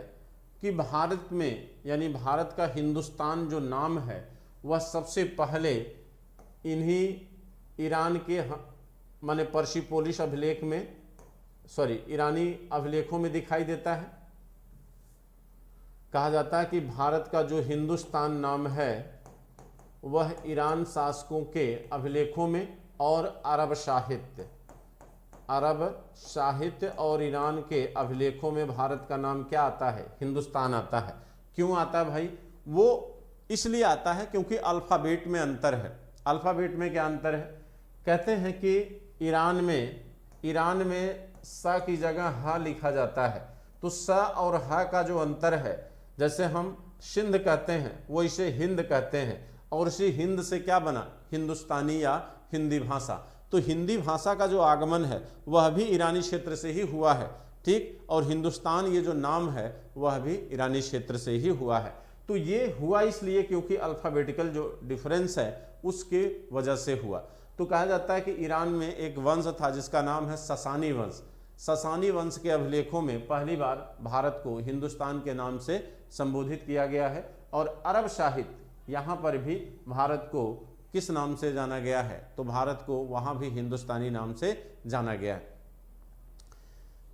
कि भारत में यानी भारत का हिंदुस्तान जो नाम है वह सबसे पहले इन्हीं ईरान के माने पर्सिपोलिस अभिलेख में ईरानी अभिलेखों में दिखाई देता है। कहा जाता है कि भारत का जो हिंदुस्तान नाम है वह ईरान शासकों के अभिलेखों में और अरब साहित्य और ईरान के अभिलेखों में भारत का नाम क्या आता है, हिंदुस्तान आता है। क्यों आता है भाई? वो इसलिए आता है क्योंकि अल्फ़ाबेट में अंतर है। अल्फ़ाबेट में क्या अंतर है? कहते हैं कि ईरान में स की जगह ह लिखा जाता है, तो स और ह का जो अंतर है, जैसे हम सिंध कहते हैं वो इसे हिंद कहते हैं, और इसी हिंद से क्या बना, हिंदुस्तानी या हिंदी भाषा। तो हिंदी भाषा का जो आगमन है वह भी ईरानी क्षेत्र से ही हुआ है। ठीक, और हिंदुस्तान ये जो नाम है वह भी ईरानी क्षेत्र से ही हुआ है। तो ये हुआ इसलिए क्योंकि अल्फ़ाबेटिकल जो डिफरेंस है उसके वजह से हुआ। तो कहा जाता है कि ईरान में एक वंश था जिसका नाम है ससानी वंश। ससानी वंश के अभिलेखों में पहली बार भारत को हिंदुस्तान के नाम से संबोधित किया गया है, और अरब साहित्य यहाँ पर भी भारत को किस नाम से जाना गया है, तो भारत को वहाँ भी हिंदुस्तानी नाम से जाना गया है।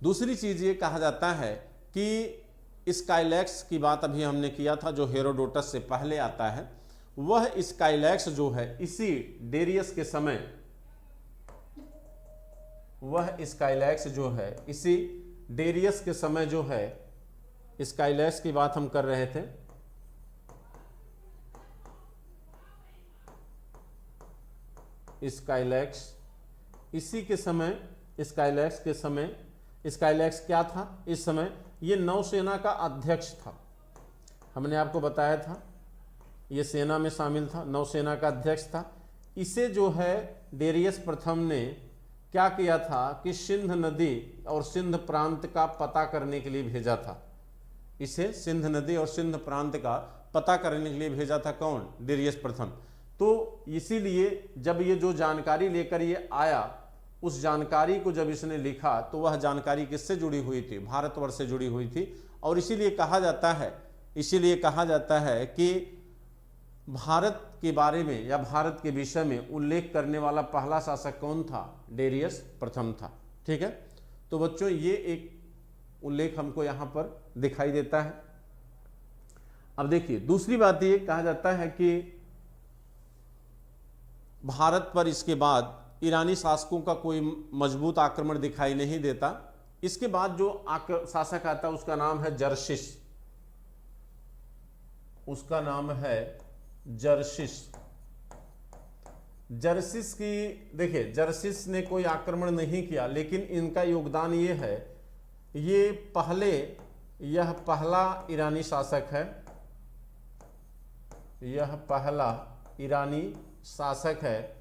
दूसरी चीज़ ये कहा जाता है कि स्काईलैक्स की बात अभी हमने किया था जो हेरोडोटस से पहले आता है, वह स्काईलैक्स जो है इसी डेरियस के समय, वह स्काईलैक्स जो है इसी डेरियस के समय जो है, स्काईलैक्स की बात हम कर रहे थे। स्काईलैक्स इसी के समय, स्काईलैक्स के समय, स्काईलैक्स क्या था इस समय? ये नौसेना का अध्यक्ष था। हमने आपको बताया था ये सेना में शामिल था, नौसेना का अध्यक्ष था। इसे जो है डेरियस प्रथम ने क्या किया था कि सिंध नदी और सिंध प्रांत का पता करने के लिए भेजा था। इसे सिंध नदी और सिंध प्रांत का पता करने के लिए भेजा था कौन? डेरियस प्रथम। तो इसीलिए जब ये जो जानकारी लेकर ये आया, उस जानकारी को जब इसने लिखा तो वह जानकारी किससे जुड़ी हुई थी? भारतवर्ष से जुड़ी हुई थी। और इसीलिए कहा जाता है कि भारत के बारे में या भारत के विषय में उल्लेख करने वाला पहला शासक कौन था? डेरियस प्रथम था। ठीक है, तो बच्चों ये एक उल्लेख हमको यहाँ पर दिखाई देता है। अब देखिए दूसरी बात ये कहा जाता है कि भारत पर इसके बाद ईरानी शासकों का कोई मजबूत आक्रमण दिखाई नहीं देता। इसके बाद जो शासक आता है उसका नाम है जर्शिस। उसका नाम है जर्सिस। जर्सिस की देखिए, जर्सिस ने कोई आक्रमण नहीं किया, लेकिन इनका योगदान ये है, यह पहला ईरानी शासक है, यह पहला ईरानी शासक है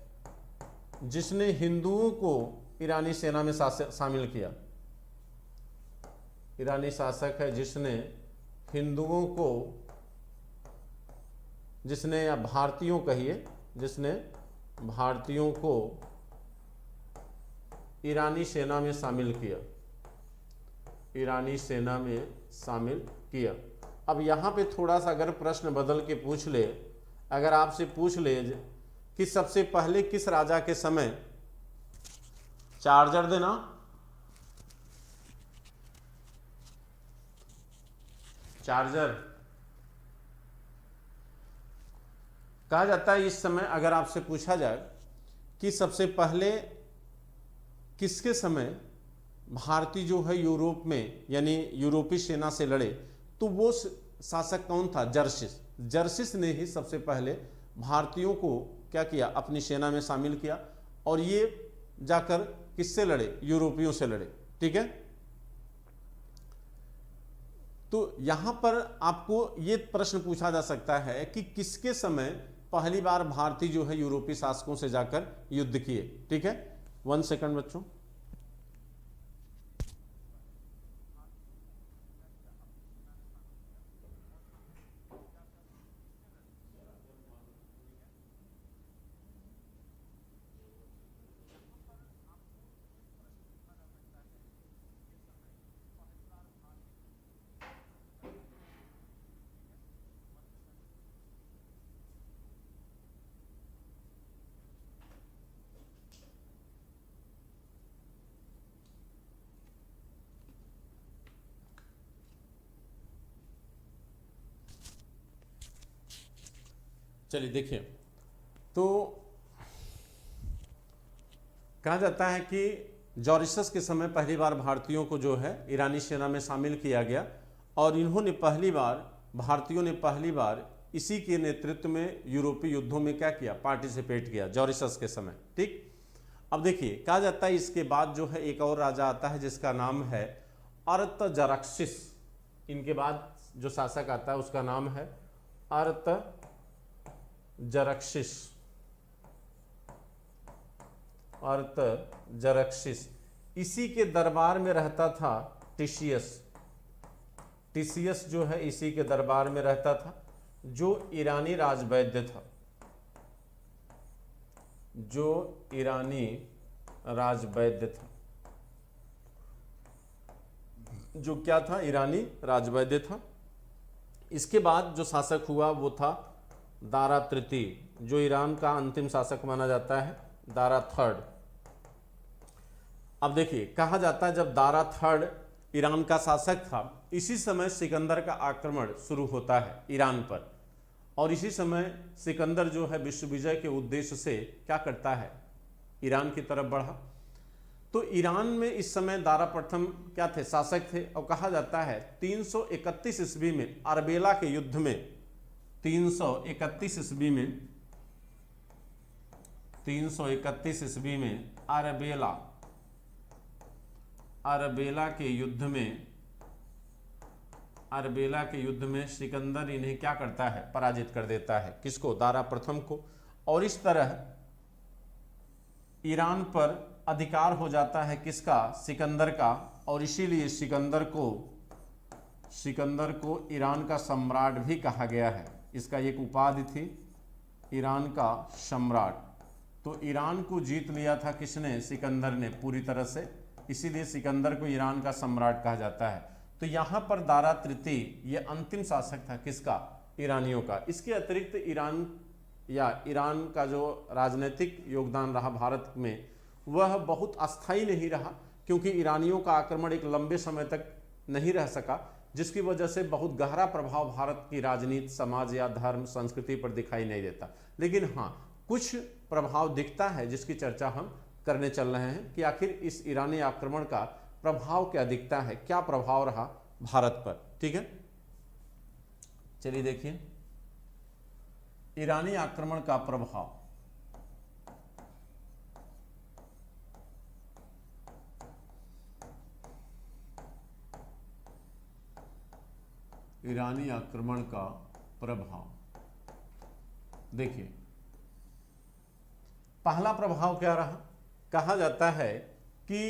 जिसने हिंदुओं को ईरानी सेना में शामिल किया। ईरानी शासक है जिसने हिंदुओं को, जिसने या भारतीयों कहिए, जिसने भारतीयों को ईरानी सेना में शामिल किया, ईरानी सेना में शामिल किया। अब यहाँ पे थोड़ा सा अगर प्रश्न बदल के पूछ ले, अगर आपसे पूछ ले कि सबसे पहले किस राजा के समय, चार्जर देना, चार्जर, कहा जाता है इस समय अगर आपसे पूछा जाए कि सबसे पहले किसके समय भारतीय जो है यूरोप में यानी यूरोपीय सेना से लड़े, तो वो शासक कौन था? जर्सिस। जर्सिस ने ही सबसे पहले भारतीयों को क्या किया? अपनी सेना में शामिल किया, और ये जाकर किससे लड़े? यूरोपियों से लड़े। ठीक है, तो यहां पर आपको ये प्रश्न पूछा जा सकता है कि किसके समय पहली बार भारतीय जो है यूरोपीय शासकों से जाकर युद्ध किए। ठीक है, 1 सेकंड बच्चों। चलिए देखिए, तो कहा जाता है कि जॉरिसस के समय पहली बार भारतीयों को जो है ईरानी सेना में शामिल किया गया, और इन्होंने पहली बार, भारतीयों ने पहली बार इसी के नेतृत्व में यूरोपीय युद्धों में क्या किया? पार्टिसिपेट किया, जॉरिसस के समय। ठीक, अब देखिए कहा जाता है इसके बाद जो है एक और राजा आता है जिसका नाम है अर्थजरक्सिस। इनके बाद जो शासक आता है उसका नाम है अर्थजरक्सिस। अर्थजरक्सिस। इसी के दरबार में रहता था टिशियस। टिशियस जो है इसी के दरबार में रहता था, जो ईरानी राजवैद्य था, जो ईरानी राजवैद्य था, जो क्या था? ईरानी राजवैद्य था। इसके बाद जो शासक हुआ वो था दारा तृतीय, जो ईरान का अंतिम शासक माना जाता है, दारा थर्ड। अब देखिए कहा जाता है जब दारा थर्ड ईरान का शासक था, इसी समय सिकंदर का आक्रमण शुरू होता है ईरान पर, और इसी समय सिकंदर जो है विश्व विजय के उद्देश्य से क्या करता है? ईरान की तरफ बढ़ा। तो ईरान में इस समय दारा प्रथम क्या थे? शासक थे। और कहा जाता है 331 ईस्वी में अरबेला के युद्ध में, 331 ईस्वी में, 331 ईस्वी में अरबेला के युद्ध में, अरबेला के युद्ध में सिकंदर इन्हें क्या करता है? पराजित कर देता है। किसको? दारा प्रथम को। और इस तरह ईरान पर अधिकार हो जाता है किसका? सिकंदर का। और इसीलिए सिकंदर को ईरान का सम्राट भी कहा गया है। इसका एक उपाधि थी, ईरान का सम्राट। तो ईरान को जीत लिया था किसने? सिकंदर ने पूरी तरह से, इसीलिए सिकंदर को ईरान का सम्राट कहा जाता है। तो यहाँ पर दारा तृतीय ये अंतिम शासक था किसका? ईरानियों का। इसके अतिरिक्त ईरान का जो राजनीतिक योगदान रहा भारत में, वह बहुत अस्थायी नहीं रहा, क्योंकि ईरानियों का आक्रमण एक लंबे समय तक नहीं रह सका, जिसकी वजह से बहुत गहरा प्रभाव भारत की राजनीति, समाज या धर्म, संस्कृति पर दिखाई नहीं देता। लेकिन हाँ, कुछ प्रभाव दिखता है जिसकी चर्चा हम करने चल रहे हैं कि आखिर इस ईरानी आक्रमण का प्रभाव क्या दिखता है, क्या प्रभाव रहा भारत पर। ठीक है, चलिए देखिए ईरानी आक्रमण का प्रभाव। ईरानी आक्रमण का प्रभाव, देखिए पहला प्रभाव क्या रहा। कहा जाता है कि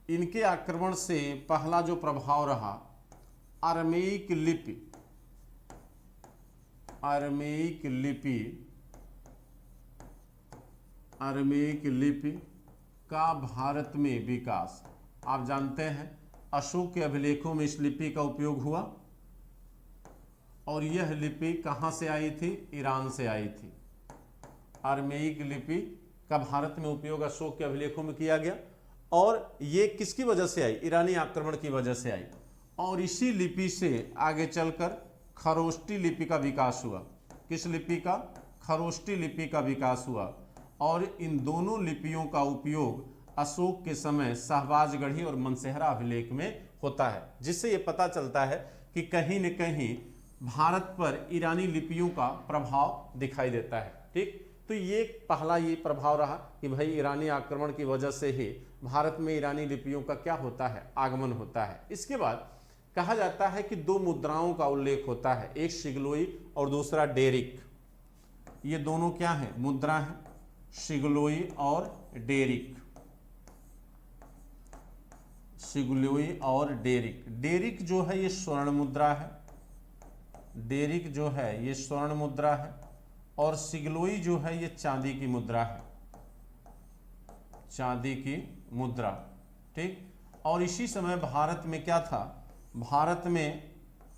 इनके आक्रमण से पहला जो प्रभाव रहा अरमेइक लिपि, अरमेइक लिपि, अरमेइक लिपि का भारत में विकास। आप जानते हैं अशोक के अभिलेखों में इस लिपि का उपयोग हुआ और यह लिपि कहाँ से आई थी? ईरान से आई थी। अरमेइक लिपि का भारत में उपयोग अशोक के अभिलेखों में किया गया और ये किसकी वजह से आई? ईरानी आक्रमण की वजह से आई। और इसी लिपि से आगे चलकर खरोष्टी लिपि का विकास हुआ। किस लिपि का? खरोष्टी लिपि का विकास हुआ और इन दोनों लिपियों का उपयोग अशोक के समय शाहबाजगढ़ी और मनसेहरा अभिलेख में होता है, जिससे ये पता चलता है कि कहीं न कहीं भारत पर ईरानी लिपियों का प्रभाव दिखाई देता है। ठीक, तो ये पहला ये प्रभाव रहा कि भाई ईरानी आक्रमण की वजह से ही भारत में ईरानी लिपियों का क्या होता है? आगमन होता है। इसके बाद कहा जाता है कि दो मुद्राओं का उल्लेख होता है, एक शिगलोई और दूसरा डेरिक। ये दोनों क्या है? मुद्रा है, शिगलोई और डेरिक। शिगलोई और डेरिक। डेरिक जो है ये स्वर्ण मुद्रा है, डेरिक जो है ये स्वर्ण मुद्रा है और शिगलोई जो है ये चांदी की मुद्रा है, चांदी की मुद्रा। ठीक, और इसी समय भारत में क्या था? भारत में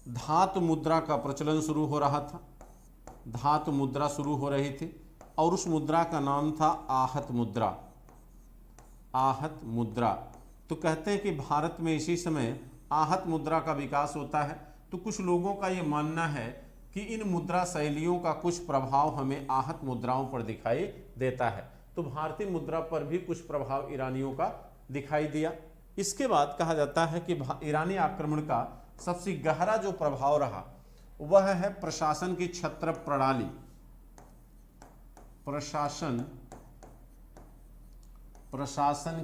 धातु मुद्रा का प्रचलन शुरू हो रहा था, धातु मुद्रा शुरू हो रही थी और उस मुद्रा का नाम था आहत मुद्रा, आहत मुद्रा। तो कहते हैं कि भारत में इसी समय आहत मुद्रा का विकास होता है। तो कुछ लोगों का ये मानना है कि इन मुद्रा शैलियों का कुछ प्रभाव हमें आहत मुद्राओं पर दिखाई देता है। तो भारतीय मुद्रा पर भी कुछ प्रभाव ईरानियों का दिखाई दिया। इसके बाद कहा जाता है कि ईरानी आक्रमण का सबसे गहरा जो प्रभाव रहा वह है प्रशासन की छत्र प्रणाली। प्रशासन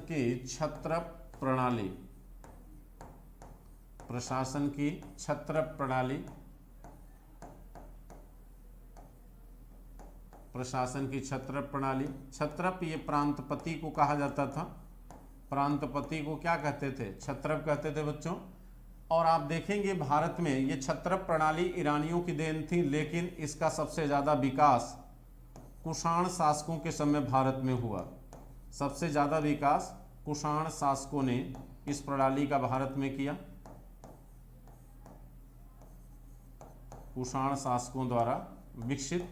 की छत्र प्रणाली, प्रशासन की छत्र प्रणाली, प्रशासन की छत्र प्रणाली। छत्रप ये प्रांतपति को कहा जाता था, प्रांतपति को क्या कहते थे? छत्रप कहते थे बच्चों। और आप देखेंगे भारत में ये छत्रप प्रणाली ईरानियों की देन थी, लेकिन इसका सबसे ज़्यादा विकास कुषाण शासकों के समय भारत में हुआ। सबसे ज़्यादा विकास कुषाण शासकों ने इस प्रणाली का भारत में किया, कुषाण शासकों द्वारा विकसित।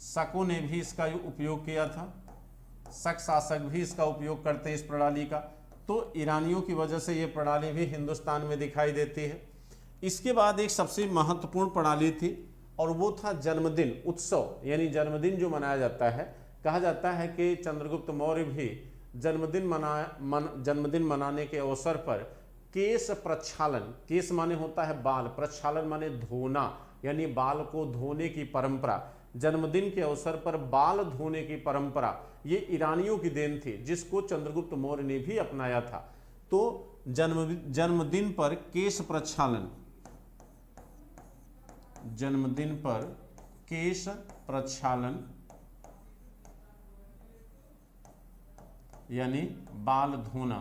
शकों ने भी इसका उपयोग किया था, शक शासक भी इसका उपयोग करते हैं इस प्रणाली का। तो ईरानियों की वजह से ये प्रणाली भी हिंदुस्तान में दिखाई देती है। इसके बाद एक सबसे महत्वपूर्ण प्रणाली थी और वो था जन्मदिन उत्सव, यानी जन्मदिन जो मनाया जाता है। कहा जाता है कि चंद्रगुप्त मौर्य भी जन्मदिन मनाने के अवसर पर केश प्रक्षालन, केश माने होता है बाल, प्रक्षालन माने धोना, यानी बाल को धोने की परंपरा, जन्मदिन के अवसर पर बाल धोने की परंपरा ये ईरानियों की देन थी, जिसको चंद्रगुप्त मौर्य ने भी अपनाया था। तो जन्मदिन पर केश प्रक्षालन, जन्मदिन पर केश प्रक्षालन यानी बाल धोना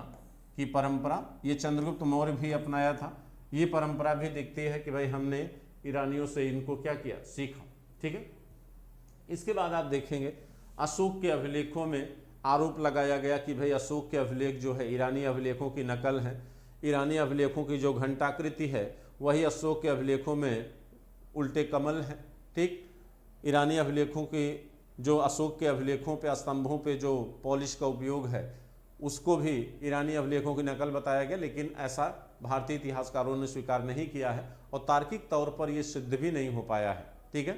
की परंपरा ये चंद्रगुप्त मौर्य भी अपनाया था। ये परंपरा भी दिखती है कि भाई हमने ईरानियों से इनको क्या किया? सीखा। ठीक है, इसके बाद आप देखेंगे अशोक के अभिलेखों में आरोप लगाया गया कि भाई अशोक के अभिलेख जो है ईरानी अभिलेखों की नकल है। ईरानी अभिलेखों की जो घंटाकृति है वही अशोक के अभिलेखों में उल्टे कमल है। ठीक, ईरानी अभिलेखों की जो अशोक के अभिलेखों पे स्तंभों पे जो पॉलिश का उपयोग है उसको भी ईरानी अभिलेखों की नकल बताया गया, लेकिन ऐसा भारतीय इतिहासकारों ने स्वीकार नहीं किया है और तार्किक तौर पर यह सिद्ध भी नहीं हो पाया है। ठीक है,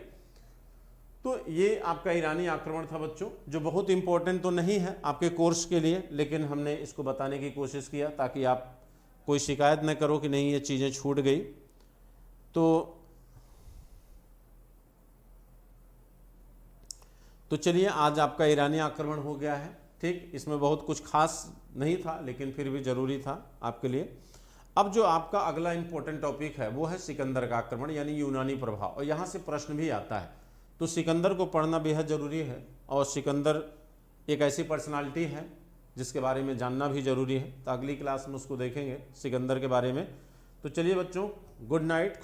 तो ये आपका ईरानी आक्रमण था बच्चों, जो बहुत इंपॉर्टेंट तो नहीं है आपके कोर्स के लिए, लेकिन हमने इसको बताने की कोशिश किया ताकि आप कोई शिकायत न करो कि नहीं ये चीज़ें छूट गई। तो तो चलिए, आज आपका ईरानी आक्रमण हो गया है। ठीक, इसमें बहुत कुछ खास नहीं था, लेकिन फिर भी ज़रूरी था आपके लिए। अब जो आपका अगला इंपॉर्टेंट टॉपिक है वो है सिकंदर का आक्रमण, यानी यूनानी प्रभाव, और यहाँ से प्रश्न भी आता है। तो सिकंदर को पढ़ना बेहद ज़रूरी है, और सिकंदर एक ऐसी पर्सनालिटी है जिसके बारे में जानना भी ज़रूरी है। तो अगली क्लास में उसको देखेंगे, सिकंदर के बारे में। तो चलिए बच्चों, गुड नाइट।